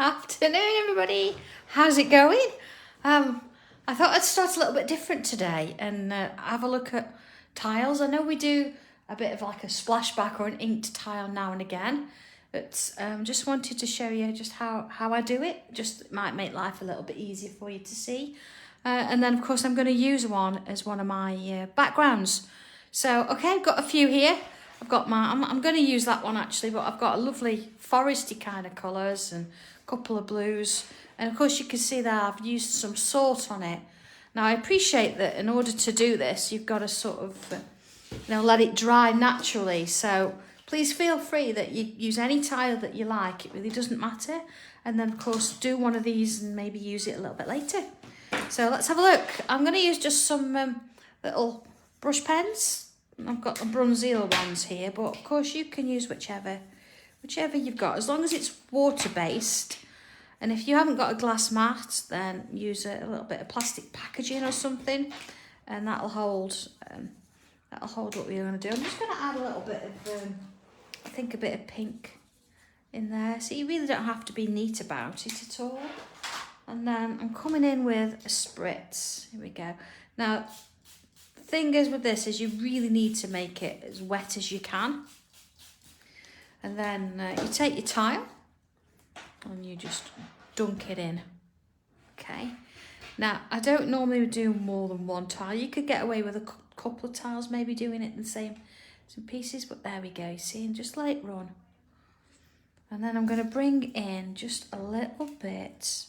Afternoon, everybody. How's it going? I thought I'd start a little bit different today and have a look at tiles. I know we do a bit of like a splashback or an inked tile now and again, but just wanted to show you just how I do it. Just it might make life a little bit easier for you to see. And then of course I'm going to use one as one of my backgrounds. So okay, I've got a few here. I've got I'm going to use that one actually, but I've got a lovely foresty kind of colours and a couple of blues. And of course you can see that I've used some salt on it. Now I appreciate that in order to do this, you've got to sort of, let it dry naturally. So please feel free that you use any tile that you like. It really doesn't matter. And then of course do one of these and maybe use it a little bit later. So let's have a look. I'm going to use just some little brush pens. I've got the Bronzeel ones here, but of course you can use whichever you've got, as long as it's water-based. And if you haven't got a glass mat, then use a little bit of plastic packaging or something, and that'll hold what we're going to do. I'm just going to add a little bit of, I think a bit of pink in there. So you really don't have to be neat about it at all. And then I'm coming in with a spritz. Here we go. Now, the thing is with this is you really need to make it as wet as you can. And then you take your tile and you just dunk it in. Okay. Now, I don't normally do more than one tile. You could get away with a couple of tiles, maybe doing it in the same pieces, but there we go. You see, and just let it run. And then I'm going to bring in just a little bit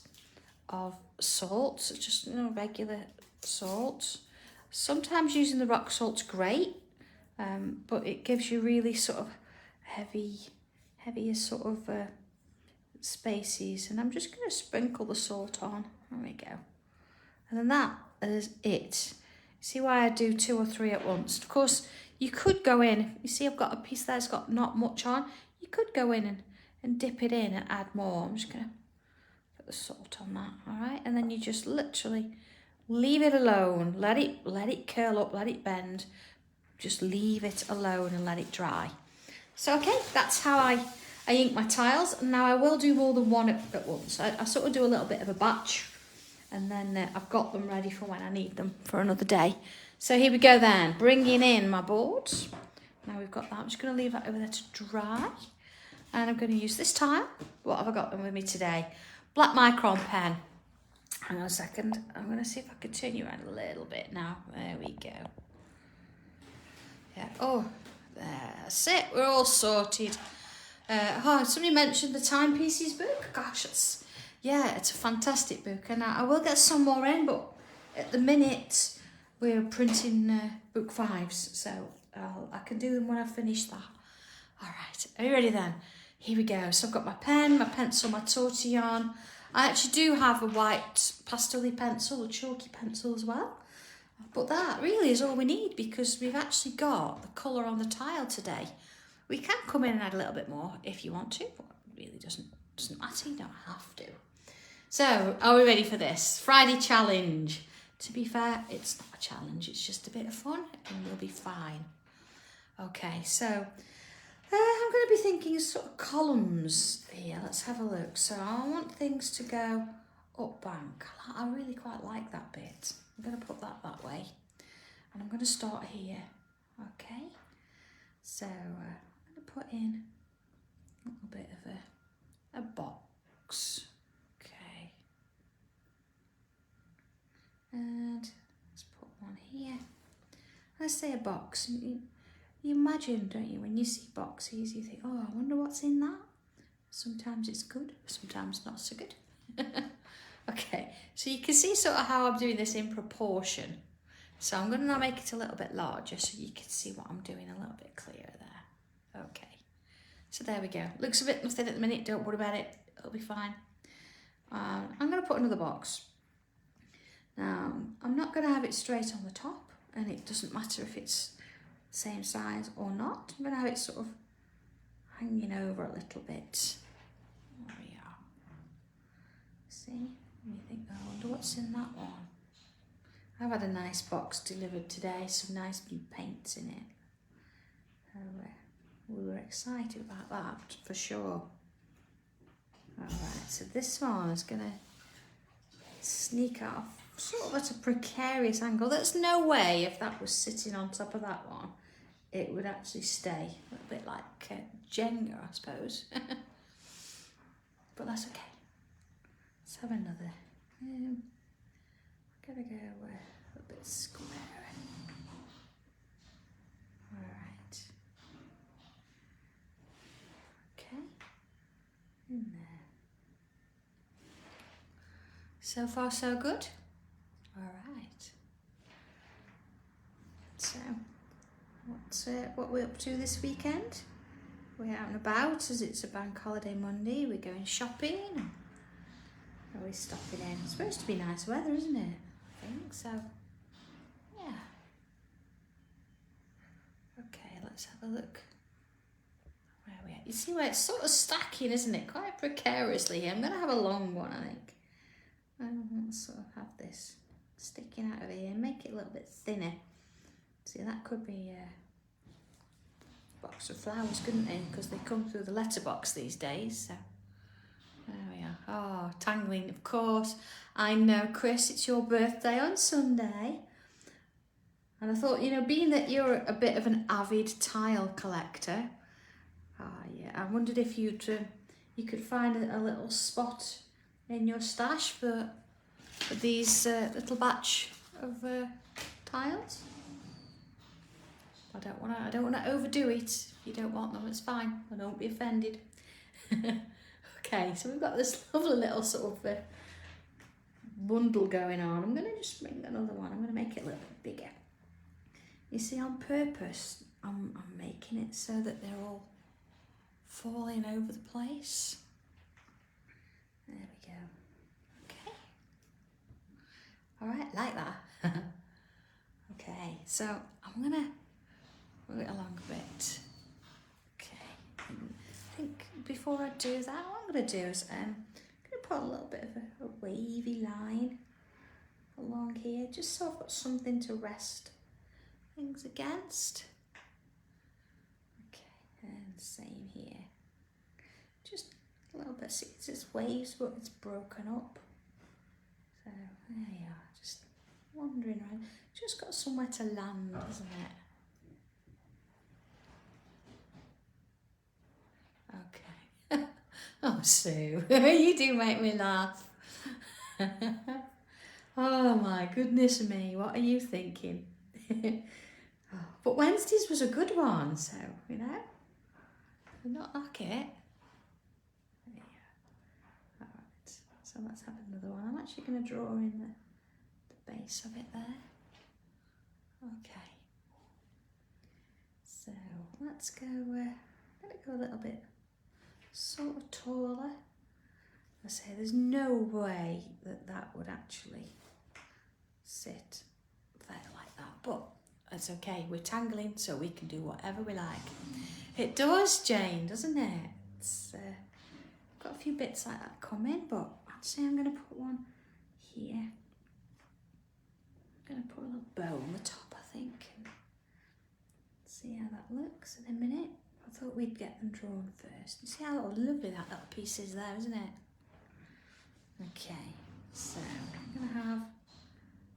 of salt, just regular salt. Sometimes using the rock salt's great, but it gives you really sort of heavier sort of spaces. And I'm just going to sprinkle the salt on. There we go. And then that is it. See why I do 2 or 3 at once? Of course, you could go in. You see I've got a piece there that's got not much on. You could go in and dip it in and add more. I'm just going to put the salt on that, all right? And then you just literally leave it alone. Let it curl up, let it bend. Just leave it alone and let it dry. So, okay, that's how I ink my tiles. Now, I will do more than one at once. I sort of do a little bit of a batch, and then I've got them ready for when I need them for another day. So here we go then, bringing in my board. Now we've got that. I'm just going to leave that over there to dry. And I'm going to use this tile. What have I got with me today? Black micron pen. Hang on a second. I'm going to see if I can turn you around a little bit now. There we go. Yeah. Oh, that's it. We're all sorted. Somebody mentioned the Timepieces book. Gosh, it's a fantastic book. And I will get some more in, but at the minute we're printing book 5s. So I can do them when I finish that. All right. Are you ready then? Here we go. So I've got my pen, my pencil, my tortillon. I actually do have a white pastel-y pencil, a chalky pencil as well. But that really is all we need because we've actually got the colour on the tile today. We can come in and add a little bit more if you want to, but it really doesn't matter, you don't have to. So, are we ready for this? Friday challenge. To be fair, it's not a challenge, it's just a bit of fun and we'll be fine. Okay, so I'm going to be thinking sort of columns here. Let's have a look. So I want things to go up bank. I really quite like that bit. I'm going to put that way. And I'm going to start here. Okay. So I'm going to put in a little bit of a box. Okay. And let's put one here. Let's say a box. You imagine, don't you, when you see boxes, you think, oh, I wonder what's in that. Sometimes it's good, sometimes not so good. Okay, so you can see sort of how I'm doing this in proportion. So I'm going to now make it a little bit larger so you can see what I'm doing a little bit clearer there. Okay, so there we go. Looks a bit thin at the minute, don't worry about it, it'll be fine. I'm going to put another box. Now, I'm not going to have it straight on the top, and it doesn't matter if it's same size or not. I'm going to have it sort of hanging over a little bit. There we are. See? And you think, oh, I wonder what's in that one. I've had a nice box delivered today, some nice new paints in it. So we were excited about that for sure. All right, so this one is gonna sneak off sort of at a precarious angle. There's no way if that was sitting on top of that one, it would actually stay. A little bit like Jenga, I suppose. But that's okay. Let's have another. Gotta go a bit square. Alright. Okay. In there. So far so good. Alright. So, what we're up to this weekend? We're out and about as it's a bank holiday Monday. We're going shopping. Are we stopping in? It's supposed to be nice weather, isn't it? I think so. Yeah. Okay, let's have a look. Where are we at? You see where it's sort of stacking, isn't it? Quite precariously here. I'm going to have a long one, I think. I'll sort of have this sticking out of here and make it a little bit thinner. See, that could be a box of flowers, couldn't it? Because they come through the letterbox these days, so. There we are. Oh, tangling, of course. I know, Chris, it's your birthday on Sunday. And I thought, you know, being that you're a bit of an avid tile collector, yeah, I wondered if you could find a little spot in your stash for these little batch of tiles. I don't want to overdo it. If you don't want them, it's fine. I don't be offended. Okay, so we've got this lovely little sort of bundle going on. I'm going to just bring another one. I'm going to make it a little bit bigger. You see, on purpose, I'm making it so that they're all falling over the place. There we go. Okay. All right, like that. Okay, so I'm going to move it along a bit. Okay. I think before I do that, what I'm going to do is I'm going to put a little bit of a wavy line along here, just so I've got something to rest things against. Okay, and same here. Just a little bit, see, it's just waves, but it's broken up. So there you are, just wandering around. Just got somewhere to land, isn't it? Okay. Oh, Sue, you do make me laugh. Oh my goodness me, what are you thinking? But Wednesdays was a good one, so, you know, not like it. Yeah. All right, so let's have another one. I'm actually going to draw in the base of it there. Okay. So let's go, let it go a little bit sort of taller. I say there's no way that would actually sit there like that, but it's okay, we're tangling, so we can do whatever we like. It does, Jane, doesn't it? It's got a few bits like that coming, but I'd say I'm going to put one here. I'm going to put a little bow on the top, I think. See how that looks in a minute. I thought we'd get them drawn first. You see how lovely that little piece is there, isn't it? Okay, so I'm going to have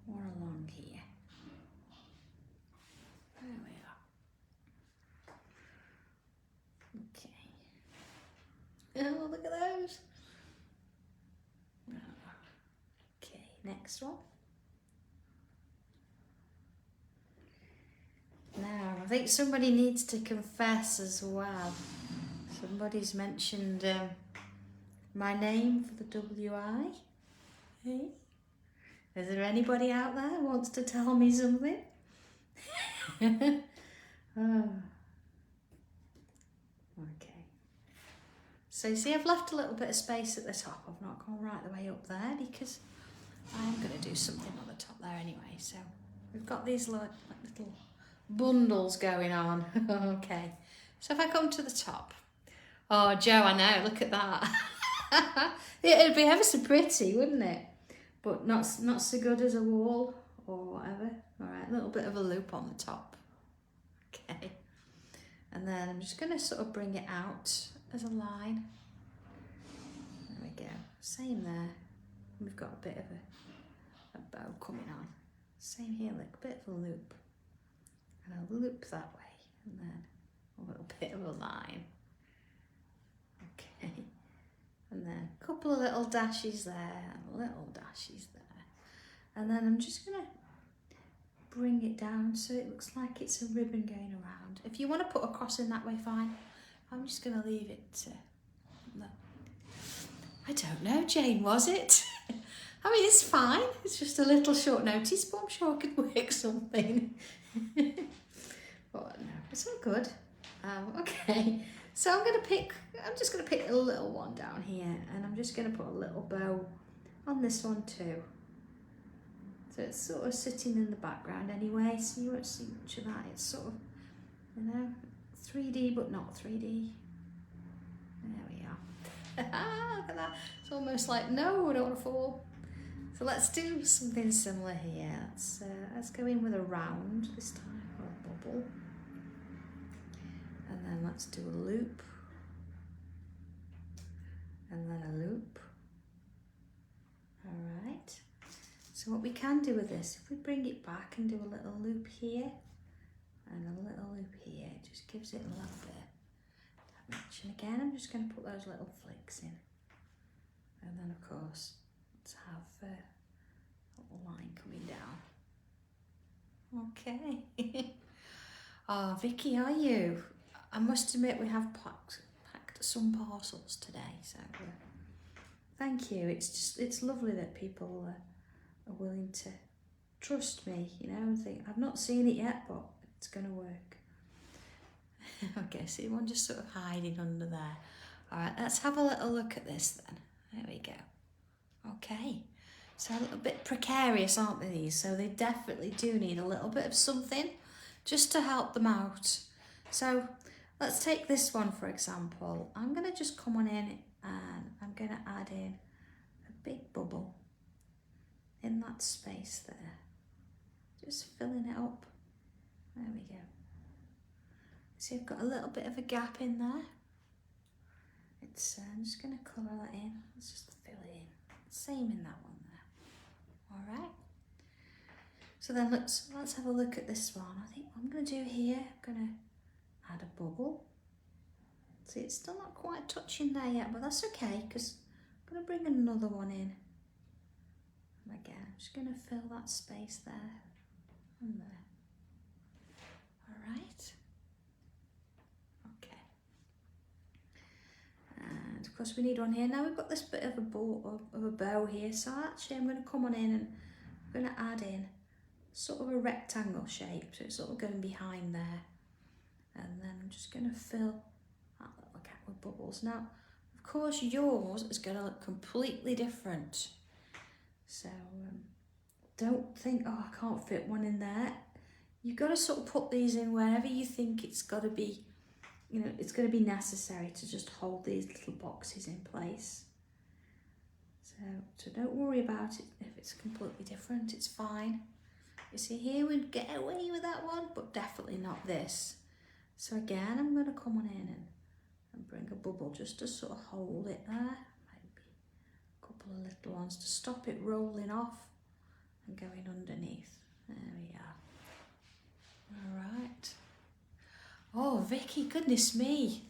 one along here. There we are. Okay. Oh, look at those. Okay, next one. Now, I think somebody needs to confess as well. Somebody's mentioned my name for the WI. Hey? Is there anybody out there who wants to tell me something? Oh. Okay. So you see, I've left a little bit of space at the top. I've not gone right the way up there because I am going to do something on the top there anyway. So we've got these like little bundles going on. Okay. So if I come to the top. Oh, Joe, I know. Look at that. It'd be ever so pretty, wouldn't it? But not so good as a wall or whatever. All right, a little bit of a loop on the top. Okay. And then I'm just going to sort of bring it out as a line. go. Same there. We've got a bit of a bow coming on. Same here, like a bit of a loop. And a loop that way. And then a little bit of a line. Okay. And then a couple of little dashes there and little dashes there. And then I'm just going to bring it down so it looks like it's a ribbon going around. If you want to put a cross in that way, fine. I'm just going to leave it. No. I don't know, Jane, was it? I mean, it's fine. It's just a little short notice, but I'm sure I could work something. But no, it's all good. Okay, so I'm just going to pick a little one down here, and I'm just going to put a little bow on this one too. So it's sort of sitting in the background anyway, so you won't see much of that. It's sort of, you know, 3D but not 3D. There we are. Look at that. It's almost like, no, I don't want to fall. So let's do something similar here. Let's go in with a round this time, or a bubble. And then let's do a loop. And then a loop. All right. So what we can do with this, if we bring it back and do a little loop here and a little loop here, it just gives it a little bit of match. And again, I'm just going to put those little flicks in. And then of course, let's have a little line coming down. Okay. Oh, Vicky, are you? I must admit we have packed some parcels today, so thank you. It's lovely that people are willing to trust me, you know, and think, I've not seen it yet, but it's going to work. Okay, see one just sort of hiding under there. All right, let's have a little look at this then. There we go. Okay, so a little bit precarious, aren't they, these? So they definitely do need a little bit of something just to help them out. So let's take this one, for example. I'm going to just come on in and I'm going to add in a big bubble in that space there, just filling it up. There we go. See, I've got a little bit of a gap in there. I'm just going to colour that in. Let's just fill it in. Same in that one there. All right. So then let's have a look at this one. I think what I'm going to do here, I'm going to add a bubble. See, it's still not quite touching there yet, but that's okay because I'm going to bring another one in. And again, I'm just going to fill that space there and there. All right. Okay. And of course we need one here. Now we've got this bit of a bow here, so actually I'm going to come on in and I'm going to add in sort of a rectangle shape, so it's sort of going behind there. And then I'm just going to fill that little gap with bubbles. Now, of course, yours is going to look completely different. So don't think, oh, I can't fit one in there. You've got to sort of put these in wherever you think it's got to be, you know, it's going to be necessary to just hold these little boxes in place. So don't worry about it if it's completely different, it's fine. You see here, we'd get away with that one, but definitely not this. So again, I'm going to come on in and bring a bubble just to sort of hold it there. Maybe a couple of little ones to stop it rolling off and going underneath. There we are. All right. Oh, Vicky, goodness me.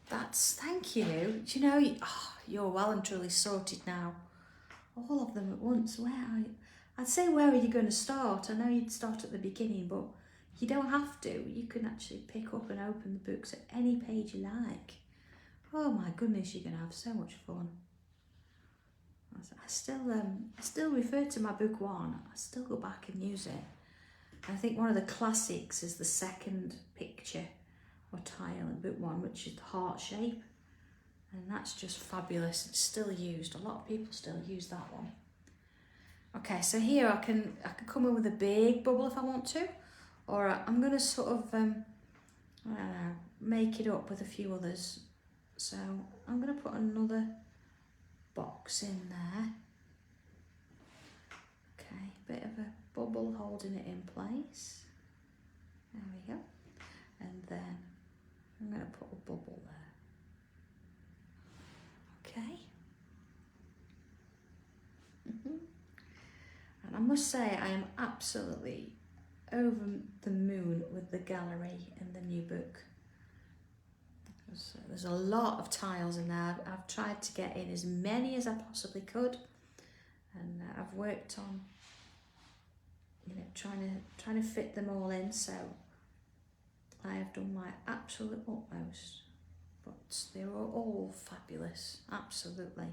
Thank you. Do you know, you're well and truly sorted now. All of them at once. Where are you? I'd say, where are you going to start? I know you'd start at the beginning, but you don't have to. You can actually pick up and open the books at any page you like. Oh my goodness, you're going to have so much fun. I still refer to my book one. I still go back and use it. I think one of the classics is the second picture or tile in book one, which is the heart shape. And that's just fabulous. It's still used. A lot of people still use that one. Okay, so here I can come in with a big bubble if I want to, or I'm going to sort of I don't know, make it up with a few others. So I'm going to put another box in there. Okay, bit of a bubble holding it in place. There we go. And then I'm going to put a bubble there. Okay. And I must say, I am absolutely over the moon with the gallery and the new book. There's a lot of tiles in there. I've tried to get in as many as I possibly could, and I've worked on, you know, trying to fit them all in. So I have done my absolute utmost, but they were all fabulous, absolutely.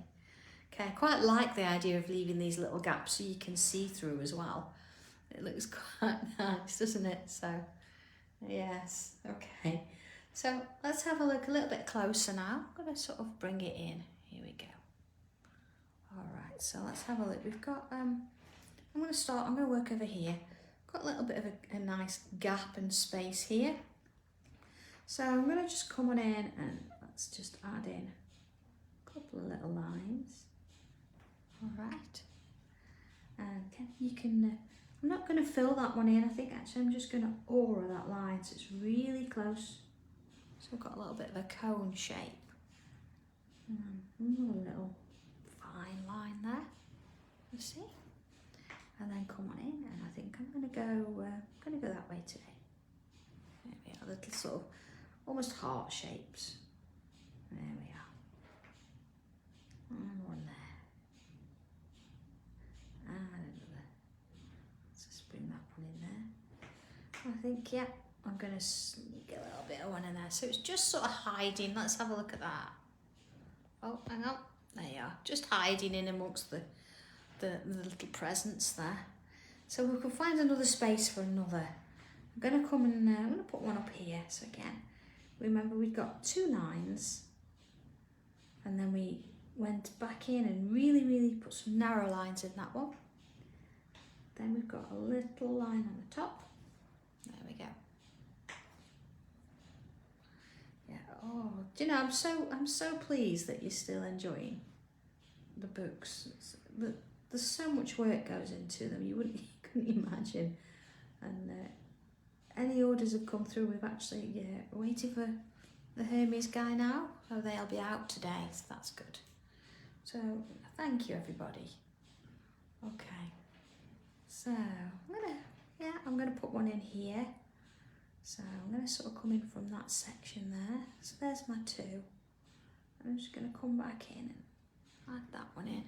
Okay, I quite like the idea of leaving these little gaps so you can see through as well. It looks quite nice, doesn't it? So, yes, okay. So let's have a look a little bit closer now. I'm going to sort of bring it in. Here we go. All right, so let's have a look. We've got, I'm going to work over here. Got a little bit of a nice gap and space here. So I'm going to just come on in and let's just add in a couple of little lines. All right. And you can, I'm not going to fill that one in. I think actually I'm just going to aura that line so it's really close. So I've got a little bit of a cone shape. A little fine line there. You see? And then come on in, and I think I'm going to go that way today. There we are, little sort of almost heart shapes. There we are. And one there. And another. Let's just bring that one in there. I think, yeah, I'm going to sneak a little bit of one in there. So it's just sort of hiding. Let's have a look at that. Oh, hang on. There you are. Just hiding in amongst the little presents there. So we can find another space for another. I'm going to come and I'm going to put one up here. So again, remember we've got 2 lines, and then we went back in and really put some narrow lines in that one. Then we've got a little line on the top. There we go. Yeah. Oh, do you know, I'm so pleased that you're still enjoying the books. There's so much work goes into them. You couldn't imagine. And any orders have come through. We've actually waiting for the Hermes guy now, so they'll be out today. So that's good. So thank you, everybody. Okay. So I'm gonna put one in here. So I'm gonna sort of come in from that section there. So there's my 2. I'm just gonna come back in and add that one in.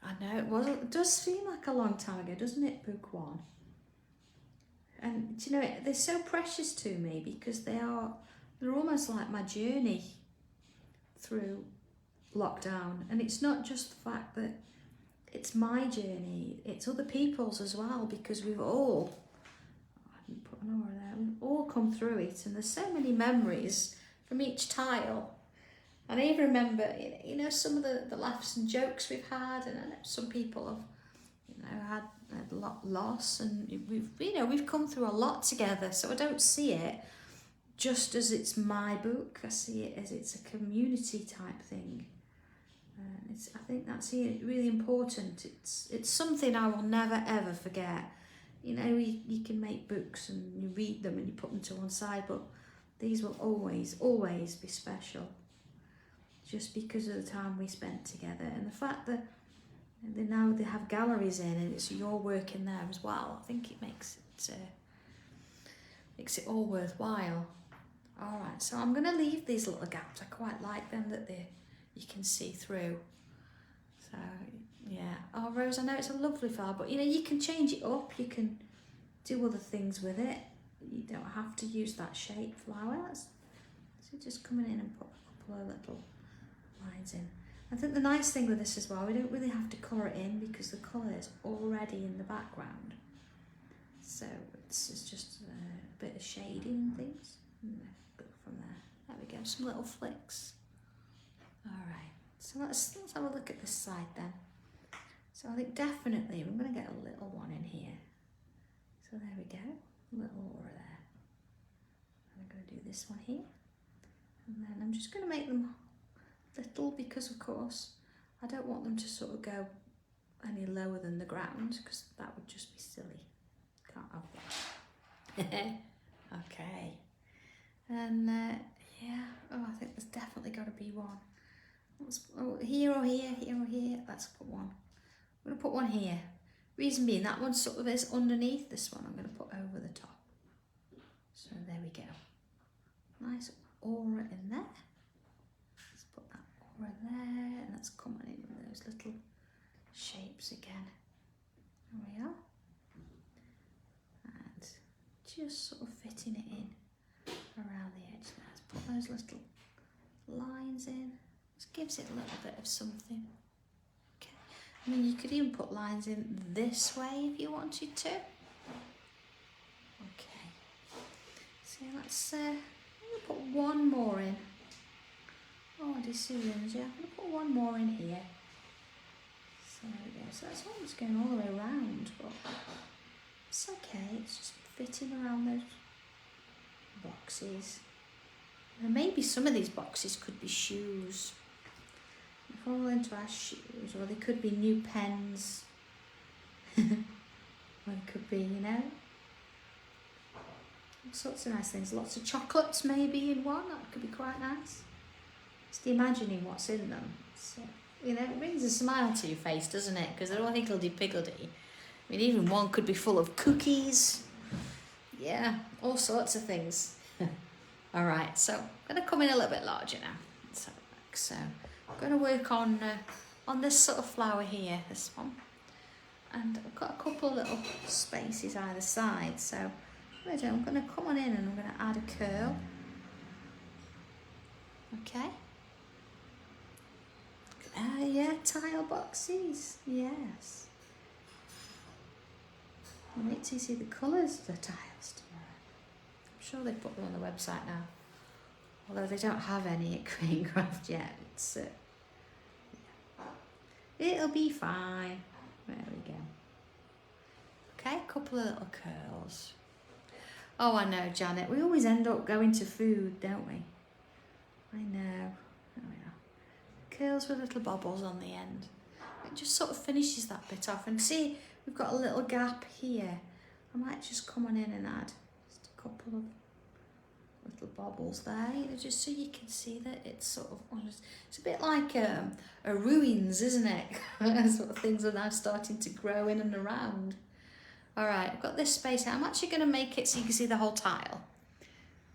I know it does seem like a long time ago, doesn't it, book 1? And do you know, they're so precious to me because they're almost like my journey through lockdown. And it's not just the fact that it's my journey, it's other people's as well, because we've all, I didn't put an aura there, we've all come through it, and there's so many memories from each tile. And I even remember, you know, some of the laughs and jokes we've had, and I know some people have, you know, had a lot loss, and we've come through a lot together. So I don't see it just as it's my book. I see it as it's a community type thing. I think that's really important. It's something I will never ever forget. You know, you can make books and you read them and you put them to one side, but these will always be special. Just because of the time we spent together, and the fact that they have galleries in and it's your work in there as well. I think it makes it all worthwhile. All right, so I'm going to leave these little gaps. I quite like them that you can see through. So yeah. Oh, Rose, I know it's a lovely flower, but you know, you can change it up. You can do other things with it. You don't have to use that shape flower. So just coming in and put a couple of little lines in. I think the nice thing with this as well, we don't really have to colour it in because the colour is already in the background. So it's just a bit of shading and things. And go from there we go, some little flicks. Alright, so let's have a look at this side then. So I think definitely we're going to get a little one in here. So there we go, a little aura there. And I'm going to do this one here. And then I'm just going to make them little because of course I don't want them to sort of go any lower than the ground because that would just be silly. Can't have that. Okay. And yeah, oh, I think there's definitely got to be one. Here or here, here or here. Let's put one. I'm going to put one here. Reason being, that one sort of is underneath this one. I'm going to put over the top. So there we go. Nice aura in there. Let's put that aura there, and let's come on in with those little shapes again. There we are. And just sort of fitting it in around the edge there. Let's put those little lines in. Just gives it a little bit of something. Okay. I mean, you could even put lines in this way if you wanted to. Okay. So let's put one more in. Oh, decisions, yeah. I'm going to put one more in here. So there we go. So that's almost going all the way around, but it's okay. It's just fitting around those boxes. And maybe some of these boxes could be shoes. They fall into our shoes, or they could be new pens. Or it could be, you know, all sorts of nice things. Lots of chocolates maybe in one. That could be quite nice. Just imagining what's in them. So, you know, it brings a smile to your face, doesn't it? Because they're all higgledy-piggledy. I mean, even one could be full of cookies. Yeah, all sorts of things. All right, so I'm going to come in a little bit larger now. So I'm going to work on this sort of flower here, this one. And I've got a couple of little spaces either side. So what I do, I'm going to come on in and I'm going to add a curl. Okay. Yeah, tile boxes, yes. I'll wait till you see the colours of the tiles tomorrow. I'm sure they put them on the website now. Although they don't have any at Crane Craft yet. It's, yeah. It'll be fine. There we go. Okay, a couple of little curls. Oh, I know, Janet. We always end up going to food, don't we? I know. There we are. Curls with little bobbles on the end. It just sort of finishes that bit off. And see, we've got a little gap here. I might just come on in and add just a couple of little bobbles there, you know, just so you can see that it's sort of honest. It's a bit like a ruins, isn't it? Sort of things are now starting to grow in and around. All right, I've got this space out. I'm actually going to make it so you can see the whole tile.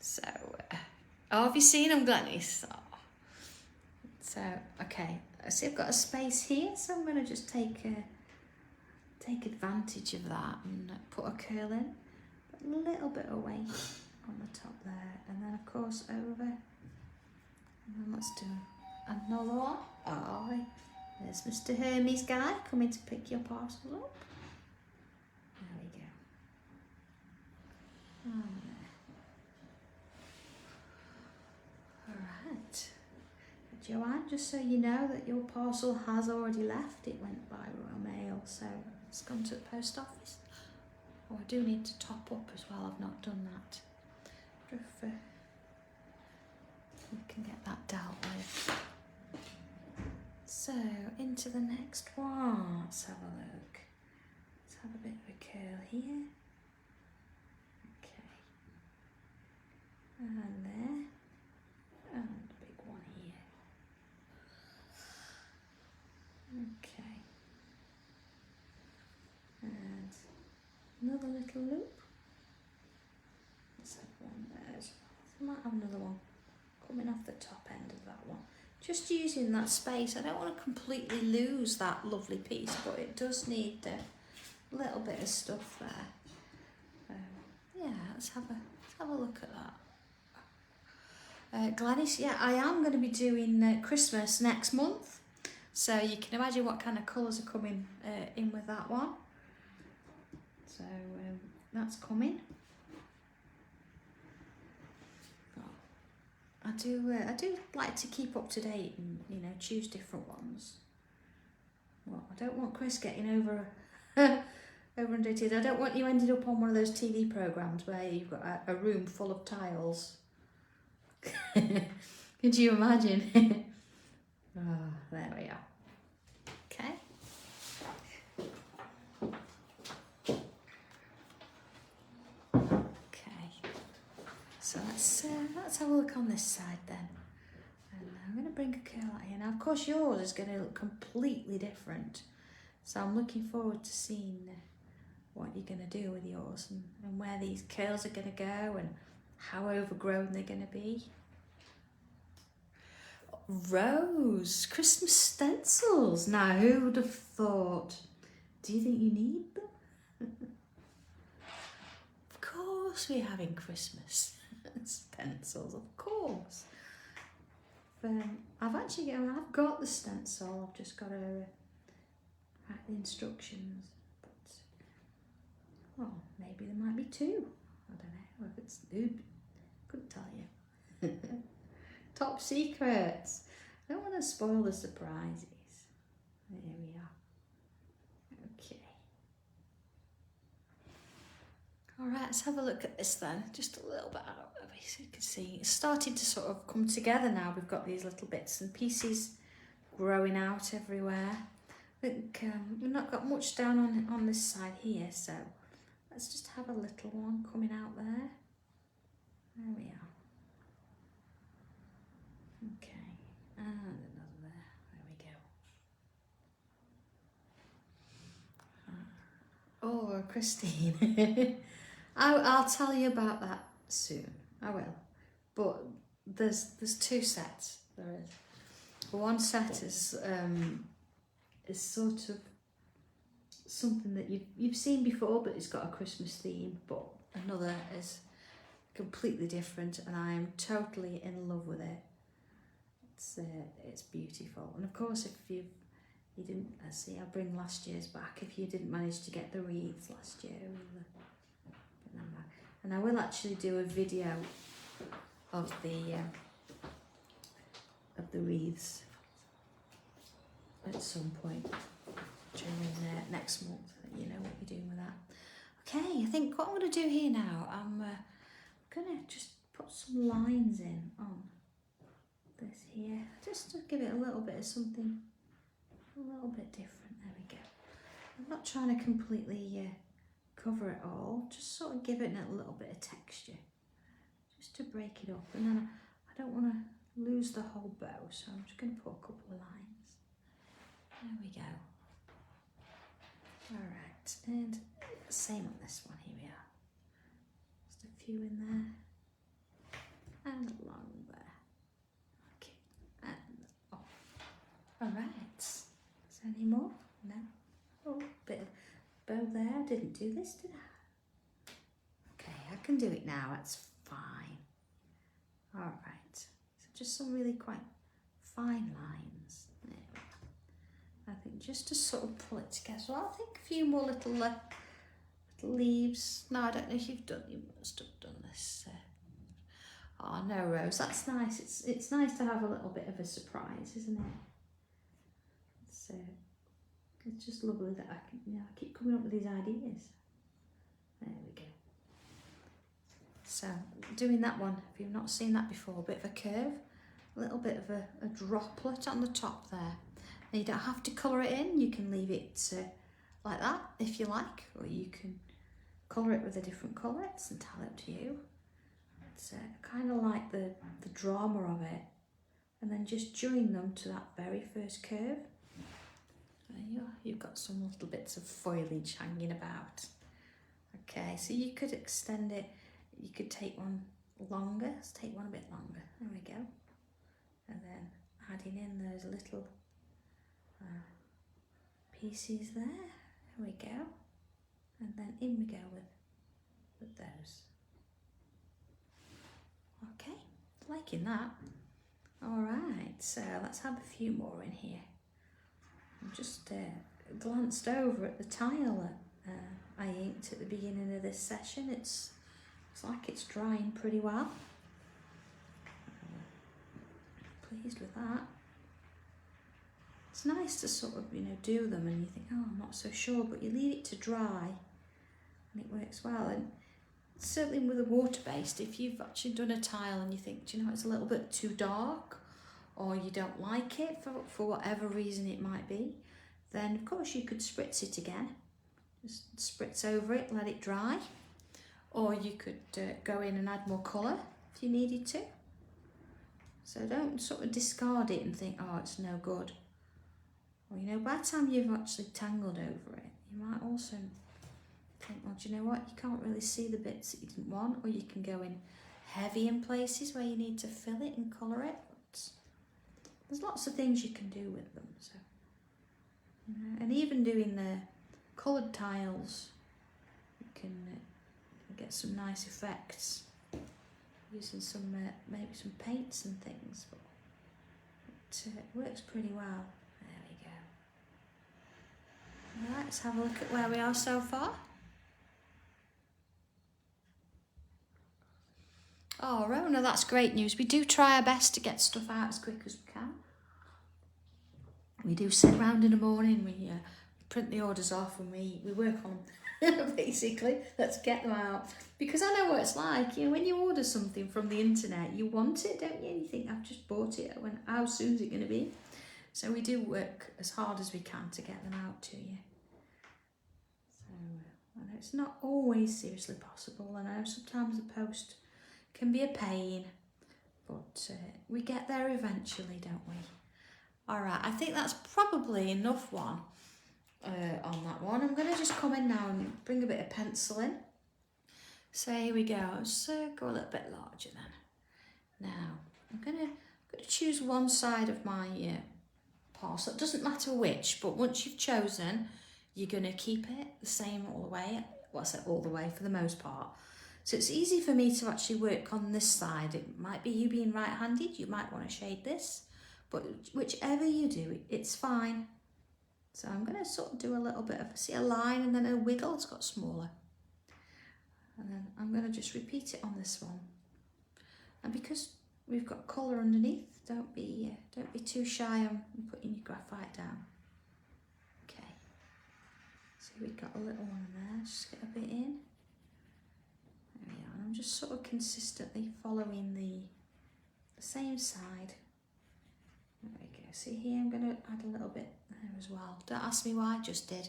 So, oh, have you seen them, Glenys? Oh. So, okay, I see I've got a space here, so I'm going to just take advantage of that and put a curl in, a little bit away on the top there, and then of course over, and then let's do another one. Oh, there's Mr. Hermes guy coming to pick your parcels up. There we go. Oh, there. Alright. Joanne, just so you know that your parcel has already left. It went by Royal Mail, so it's gone to the post office. Oh, I do need to top up as well. I've not done that. If we can get that dealt with. So, into the next one. Let's have a look. Let's have a bit of a curl here. Okay. And there. And a big one here. Okay. And another little loop. Let's have one there as well. I might have another one coming off the top end of that one. Just using that space. I don't want to completely lose that lovely piece, but it does need a little bit of stuff there. Yeah, let's have a look at that. Gladys, yeah, I am going to be doing Christmas next month, so you can imagine what kind of colours are coming in with that one. So that's coming. I do like to keep up to date and, you know, choose different ones. Well, I don't want Chris getting inundated. I don't want you ended up on one of those TV programmes where you've got a room full of tiles. Could you imagine? Oh, there we are. Okay. So let's have a look on this side then. And I'm going to bring a curl out here. Now, of course, yours is going to look completely different. So I'm looking forward to seeing what you're going to do with yours and where these curls are going to go and how overgrown they're going to be. Rose, Christmas stencils. Now, who would have thought? Do you think you need them? Of course we're having Christmas stencils, of course. I've got the stencil, I've just got to write the instructions. But, well, maybe there might be two. I don't know if it's, couldn't tell you. Top secrets. I don't want to spoil the surprises. There we are. Okay. All right, let's have a look at this then. Just a little bit out of it so you can see. It's starting to sort of come together now. We've got these little bits and pieces growing out everywhere. I think we've not got much down on this side here, so let's just have a little one coming out there. There we are. Okay, and another there. There we go. Oh, Christine. I'll tell you about that soon. I will. But there's two sets. There is. One set is sort of something that you've seen before, but it's got a Christmas theme. But another is completely different, and I am totally in love with it. It's beautiful. And of course, if you didn't, let's see, I'll bring last year's back. If you didn't manage to get the wreaths last year, and I will actually do a video of the wreaths at some point during next month. You know what you're doing with that. Okay, I think what I'm going to do here now, I'm going to just put some lines in on this here, just to give it a little bit of something a little bit different. There we go. I'm not trying to completely cover it all, just sort of give it a little bit of texture, just to break it up. And then I don't want to lose the whole bow, so I'm just going to put a couple of lines. There we go. All right, and same on this one. Here we are. Just a few in there and along there. Okay, and off. All right. Is there any more? No. Oh, bit of bow there. I didn't do this, did I? Okay, I can do it now. That's fine. All right. So just some really quite fine lines. There we are. I think just to sort of pull it together. So I think a few more little leaves. No, I don't know if you've done. You must have done this. Oh no, Rose. That's nice. It's nice to have a little bit of a surprise, isn't it? It's just lovely that I keep coming up with these ideas. There we go. So doing that one, if you've not seen that before, a bit of a curve, a little bit of a droplet on the top there. Now you don't have to colour it in, you can leave it like that if you like, or you can colour it with a different colour. It's entirely up to you. It's kind of like the drama of it, and then just join them to that very first curve. There you are. You've got some little bits of foliage hanging about. Okay, so you could extend it. You could take one longer. Let's take one a bit longer. There we go. And then adding in those little pieces there. There we go. And then in we go with those. Okay, liking that. All right, so let's have a few more in here. I just glanced over at the tile that I inked at the beginning of this session. Looks like it's drying pretty well. Pleased with that. It's nice to sort of, do them and you think, oh, I'm not so sure, but you leave it to dry and it works well. And certainly with a water-based, if you've actually done a tile and you think, do you know, it's a little bit too dark, or you don't like it for whatever reason it might be, then of course you could spritz it again. Just spritz over it, let it dry. Or you could go in and add more colour if you needed to. So don't sort of discard it and think, oh, it's no good. Well, you know, by the time you've actually tangled over it, you might also think, well, do you know what? You can't really see the bits that you didn't want, or you can go in heavy in places where you need to fill it and colour it. But there's lots of things you can do with them. So, and even doing the coloured tiles, you can get some nice effects using some maybe some paints and things. But it works pretty well. There we go. Right, let's have a look at where we are so far. Oh, Rona, that's great news. We do try our best to get stuff out as quick as we can. We do sit around in the morning, we print the orders off and we work on them, basically. Let's get them out. Because I know what it's like, you know, when you order something from the internet, you want it, don't you? And you think, I've just bought it, how soon is it going to be? So we do work as hard as we can to get them out to you. So, and it's not always seriously possible. I know sometimes the post can be a pain, but we get there eventually, don't we? All right, I think that's probably enough on that one. I'm going to just come in now and bring a bit of pencil in. So here we go. So go a little bit larger then. Now I'm going to choose one side of my parcel. It doesn't matter which, but once you've chosen, you're going to keep it the same all the way. Well, I say all the way for the most part. So it's easy for me to actually work on this side. It might be you being right-handed, you might want to shade this, but whichever you do, it's fine. So I'm going to sort of do a little bit of, see a line and then a wiggle, it's got smaller. And then I'm going to just repeat it on this one. And because we've got colour underneath, don't be too shy on putting your graphite down. Okay, so we've got a little one there, just get a bit in. There we are, and I'm just sort of consistently following the same side. There we go, see here I'm going to add a little bit there as well. Don't ask me why, I just did.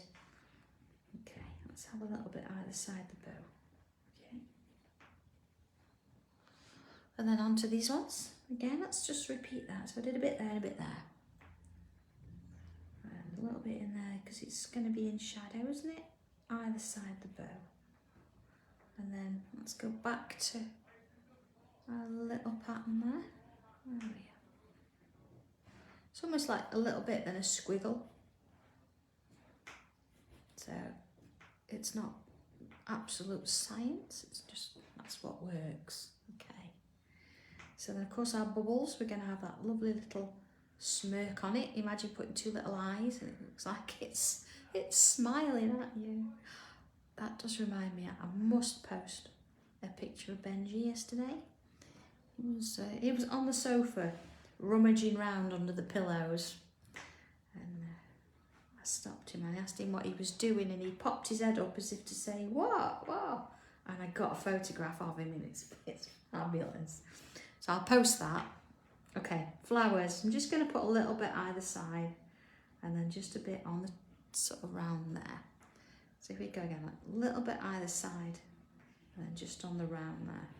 Okay, let's have a little bit either side the bow. Okay. And then onto these ones. Again, let's just repeat that. So I did a bit there and a bit there. And a little bit in there because it's going to be in shadow, isn't it? Either side the bow. And then let's go back to a little pattern there. There we are. It's almost like a little bit and a squiggle. So it's not absolute science, it's just, that's what works. Okay. So then of course our bubbles, we're going to have that lovely little smirk on it. Imagine putting two little eyes and it looks like it's smiling at you. That does remind me, I must post a picture of Benji yesterday. He was on the sofa rummaging round under the pillows, and I stopped him and I asked him what he was doing, and he popped his head up as if to say, what? And I got a photograph of him, and it's fabulous. So I'll post that. Okay, flowers. I'm just going to put a little bit either side, and then just a bit on the sort of round there. So if we go again, like a little bit either side, and then just on the round there.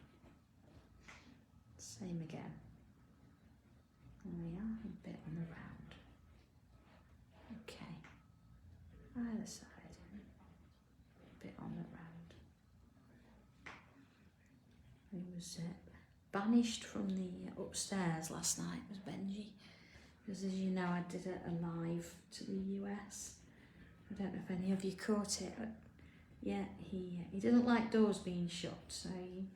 Same again. There we are, a bit on the round. Okay, either side, a bit on the round. He was banished from the upstairs last night, was Benji, because as you know I did a live to the US. I don't know if any of you caught it, but yeah, he didn't like doors being shut, so he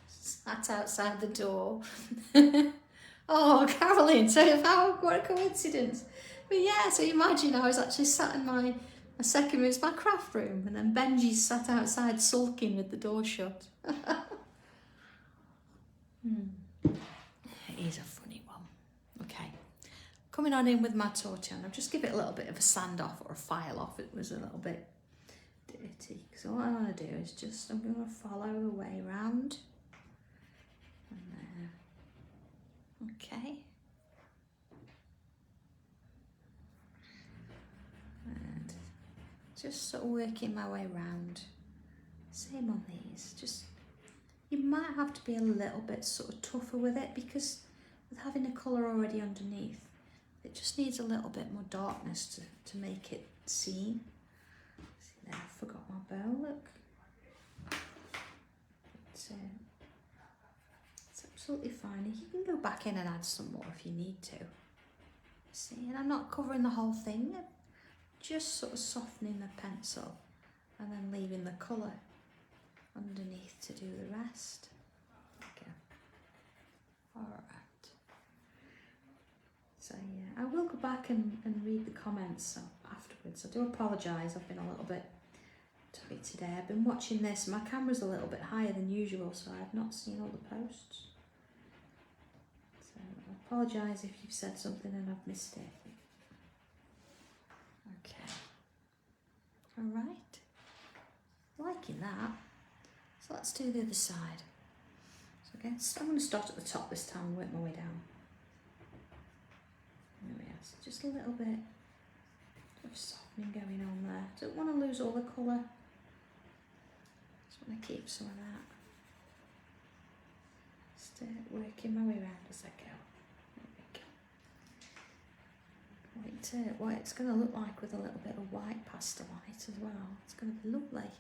sat outside the door. Oh, Caroline, so what a coincidence. But yeah, so imagine I was actually sat in my second room, it's my craft room, and then Benji sat outside sulking with the door shut. It is a funny one. Okay, coming on in with my torchon, I'll just give it a little bit of a sand off or a file off. It was a little bit dirty. So what I want to do is just, I'm going to follow the way round. And there. Okay. And just sort of working my way round. Same on these. Just, you might have to be a little bit sort of tougher with it because with having a colour already underneath, it just needs a little bit more darkness to make it seen. See there, I forgot my bow, look. It's absolutely fine. You can go back in and add some more if you need to. See, and I'm not covering the whole thing, I'm just sort of softening the pencil and then leaving the colour underneath to do the rest. Okay. Alright. So yeah, I will go back and read the comments afterwards. I do apologise, I've been a little bit tubby today. I've been watching this, my camera's a little bit higher than usual, so I've not seen all the posts. So I apologise if you've said something and I've missed it. Okay. Alright. Liking that. So let's do the other side. So again, I'm going to start at the top this time and work my way down. There we are, so just a little bit of softening going on there. Don't want to lose all the colour. Just want to keep some of that. Just working my way around as I go. There we go. What it's going to look like with a little bit of white pastel light as well. It's going to be lovely.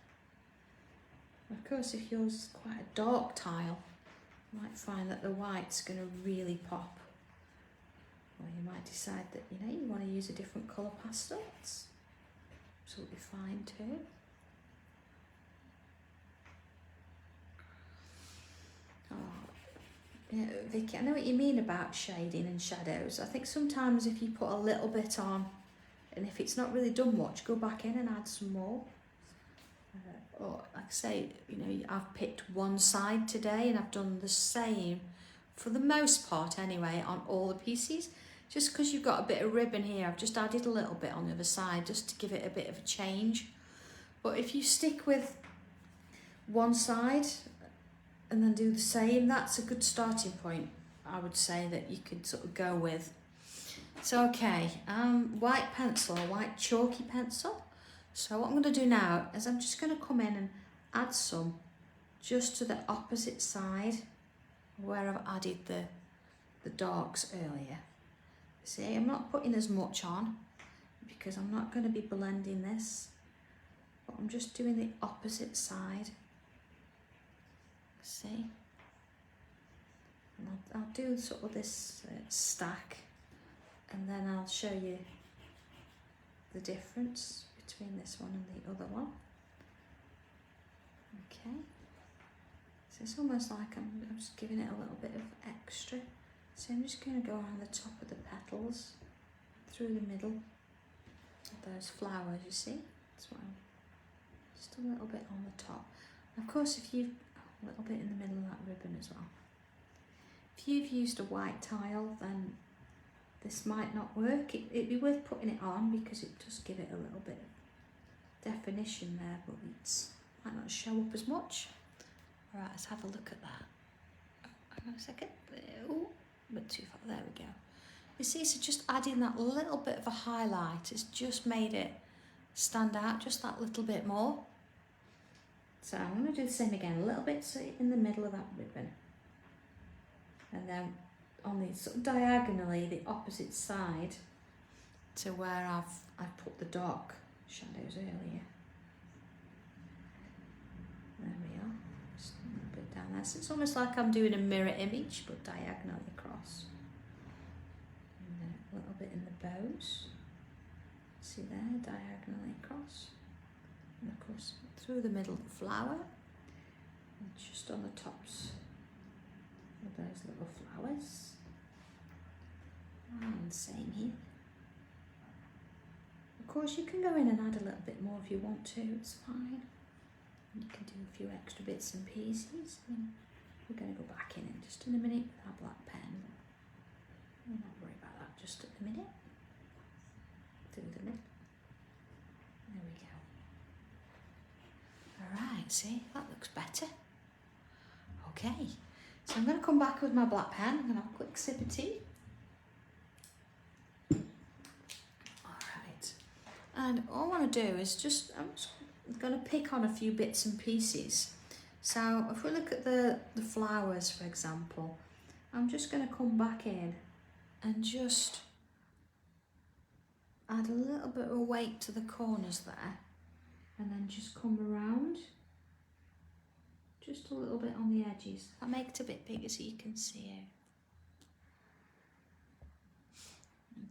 Of course, if yours is quite a dark tile, you might find that the white's going to really pop. Or you might decide that, you know, you want to use a different colour pastel. It's absolutely fine too. Oh, yeah, Vicky, I know what you mean about shading and shadows. I think sometimes if you put a little bit on, and if it's not really done much, go back in and add some more. Or like I say, you know, I've picked one side today and I've done the same, for the most part anyway, on all the pieces. Just because you've got a bit of ribbon here, I've just added a little bit on the other side just to give it a bit of a change. But if you stick with one side and then do the same, that's a good starting point, I would say, that you could sort of go with. So okay, white pencil, white chalky pencil. So what I'm going to do now is I'm just going to come in and add some just to the opposite side where I've added the darks earlier. See, I'm not putting as much on because I'm not going to be blending this, but I'm just doing the opposite side. See? And I'll do sort of this stack, and then I'll show you the difference between this one and the other one. Okay, so it's almost like I'm just giving it a little bit of extra. So I'm just going to go around the top of the petals, through the middle of those flowers, you see? That's what just a little bit on the top. And of course, if you've a little bit in the middle of that ribbon as well. If you've used a white tile, then this might not work. It'd be worth putting it on because it does give it a little bit of definition there, but it might not show up as much. All right, let's have a look at that. Hang on a second. Oh, a bit too far. There we go. You see, so just adding that little bit of a highlight has just made it stand out just that little bit more. So I'm going to do the same again, a little bit so in the middle of that ribbon. And then on the sort of diagonally, the opposite side to where I've put the dark shadows earlier. There we are, just a little bit down there. So it's almost like I'm doing a mirror image, but diagonally across. And then a little bit in the bows. See there, diagonally across. And of course, through the middle of the flower, and just on the tops of those little flowers. And same here. Of course, you can go in and add a little bit more if you want to, it's fine. You can do a few extra bits and pieces. And we're going to go back in just in a minute with our black pen. We'll not worry about that just at the minute. Do the middle. There we go. Alright, see, that looks better. Okay, so I'm going to come back with my black pen. I'm going to have a quick sip of tea. Alright, and all I want to do is I'm just going to pick on a few bits and pieces. So if we look at the flowers, for example, I'm just going to come back in and just add a little bit of weight to the corners there, and then just come around just a little bit on the edges. I'll make it a bit bigger so you can see it.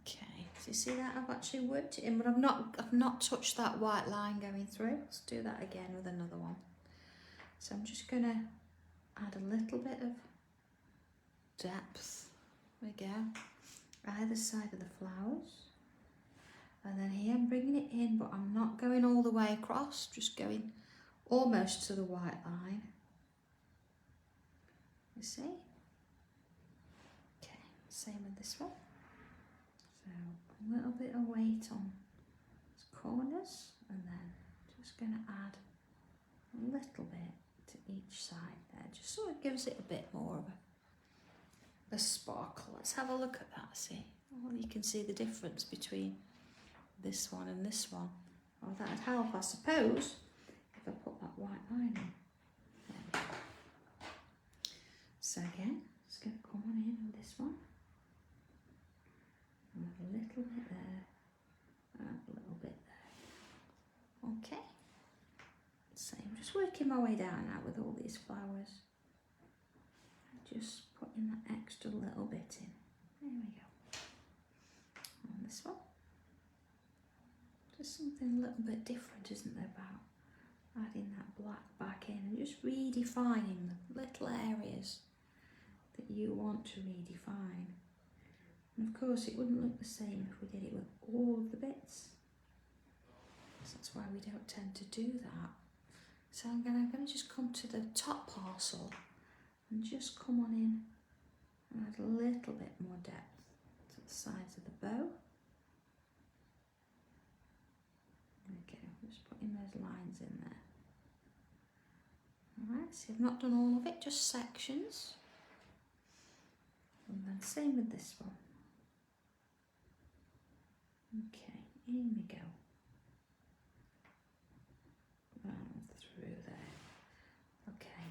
Okay, so you see that I've actually worked it in, but I've not touched that white line going through. Let's do that again with another one. So I'm just going to add a little bit of depth. There we go. Either side of the flowers. And then here I'm bringing it in, but I'm not going all the way across, just going almost to the white line. You see? Okay, same with this one. So a little bit of weight on the corners, and then just going to add a little bit to each side there, just so it gives it a bit more of a sparkle. Let's have a look at that, see? Well, you can see the difference between this one and this one. Oh, that'd help, I suppose, if I put that white line in. There we go. So again, just going to come on in with this one. And a little bit there, and a little bit there. Okay. So I'm just working my way down now with all these flowers. And just putting that extra little bit in. There we go. And this one. Just something a little bit different, isn't there, about adding that black back in and just redefining the little areas that you want to redefine. And of course it wouldn't look the same if we did it with all of the bits. So that's why we don't tend to do that. So I'm going to just come to the top parcel and just come on in and add a little bit more depth to the sides of the bow. Okay, just putting those lines in there. Alright, so I've not done all of it, just sections. And then same with this one. Okay, in we go. Round through there. Okay,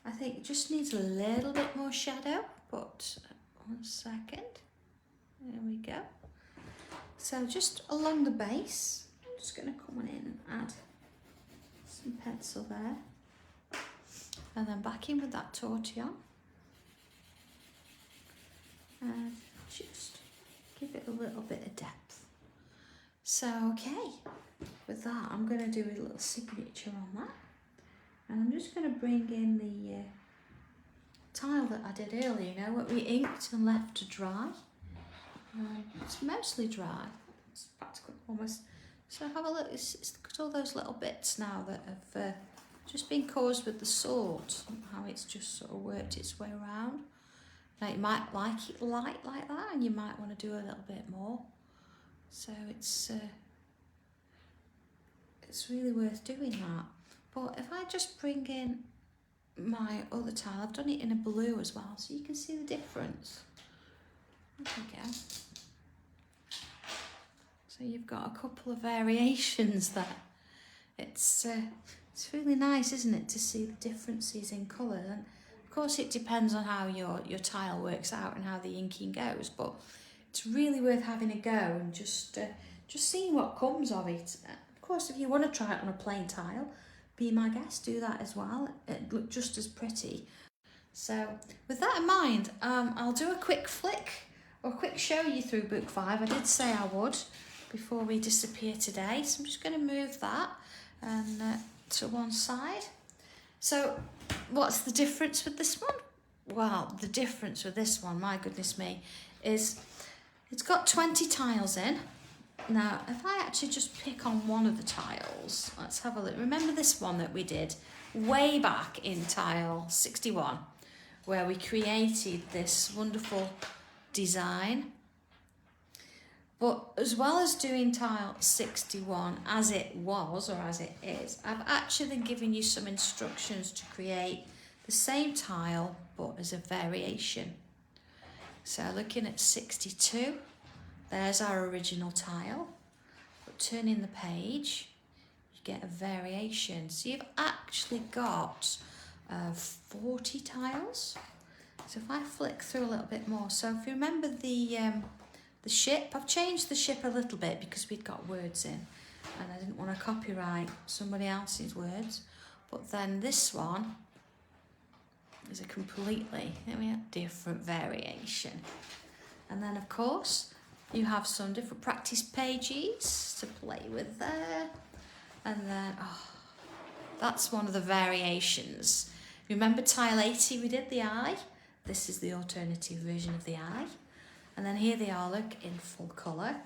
I think it just needs a little bit more shadow, but 1 second. There we go. So just along the base, I'm just going to come on in and add some pencil there. And then back in with that tortillon. And just give it a little bit of depth. So, okay, with that, I'm going to do a little signature on that. And I'm just going to bring in the tile that I did earlier, you know, what we inked and left to dry. It's mostly dry. It's practically almost. So have a look, it's got all those little bits now that have just been caused with the salt, how it's just sort of worked its way around. Now you might like it light like that, and you might want to do a little bit more. So it's really worth doing that. But if I just bring in my other tile, I've done it in a blue as well, so you can see the difference. There we go. So you've got a couple of variations there. It's really nice, isn't it, to see the differences in colour. And of course it depends on how your tile works out and how the inking goes, but it's really worth having a go and just seeing what comes of it. Of course, if you want to try it on a plain tile, be my guest, do that as well. It looked just as pretty. So with that in mind, I'll do a quick flick or a quick show you through book 5. I did say I would before we disappear today, so I'm just going to move that and to one side. So what's the difference with this one? Well, the difference with this one, my goodness me, is it's got 20 tiles in. Now, if I actually just pick on one of the tiles, let's have a look. Remember this one that we did way back in tile 61, where we created this wonderful design. But as well as doing tile 61 as it was, or as it is, I've actually given you some instructions to create the same tile, but as a variation. So looking at 62, there's our original tile, but turning the page, you get a variation. So you've actually got 40 tiles. So if I flick through a little bit more, so if you remember the ship, I've changed the ship a little bit because we'd got words in and I didn't want to copyright somebody else's words. But then this one is a completely different variation. And then of course you have some different practice pages to play with there. And then, that's one of the variations. Remember tile 80, we did the eye? This is the alternative version of the eye. And then here they are, look, in full colour.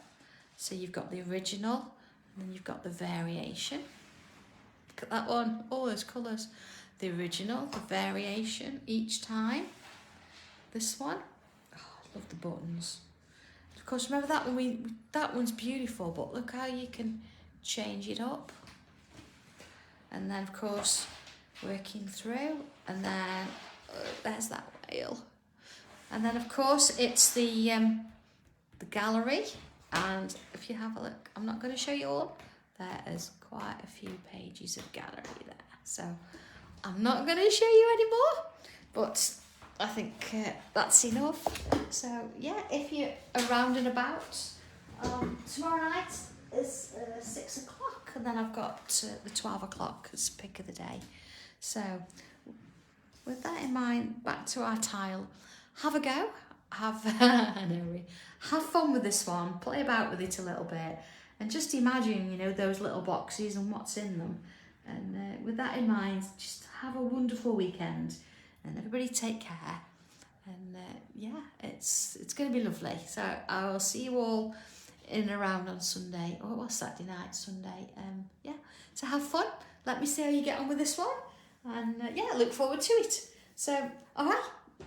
So you've got the original, and then you've got the variation. Look at that one, all those colours. The original, the variation each time. This one, I love the buttons. Of course, remember that one, that one's beautiful, but look how you can change it up. And then of course, working through, and then there's that whale. And then of course it's the gallery, and if you have a look, I'm not going to show you all, there is quite a few pages of gallery there, so I'm not going to show you anymore, but I think that's enough. So yeah, if you're around and about, tomorrow night is 6 o'clock, and then I've got the 12 o'clock as pick of the day. So with that in mind, back to our tile. Have a go, have fun with this one, play about with it a little bit, and just imagine, those little boxes and what's in them. And with that in mind, just have a wonderful weekend, and everybody take care. And yeah, it's going to be lovely. So I will see you all in and around on Sunday, or Saturday night, Sunday. Yeah, so have fun. Let me see how you get on with this one, and yeah, look forward to it. So, all right.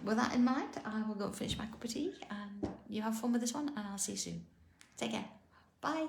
With that in mind, I will go and finish my cup of tea, and you have fun with this one, and I'll see you soon. Take care. Bye.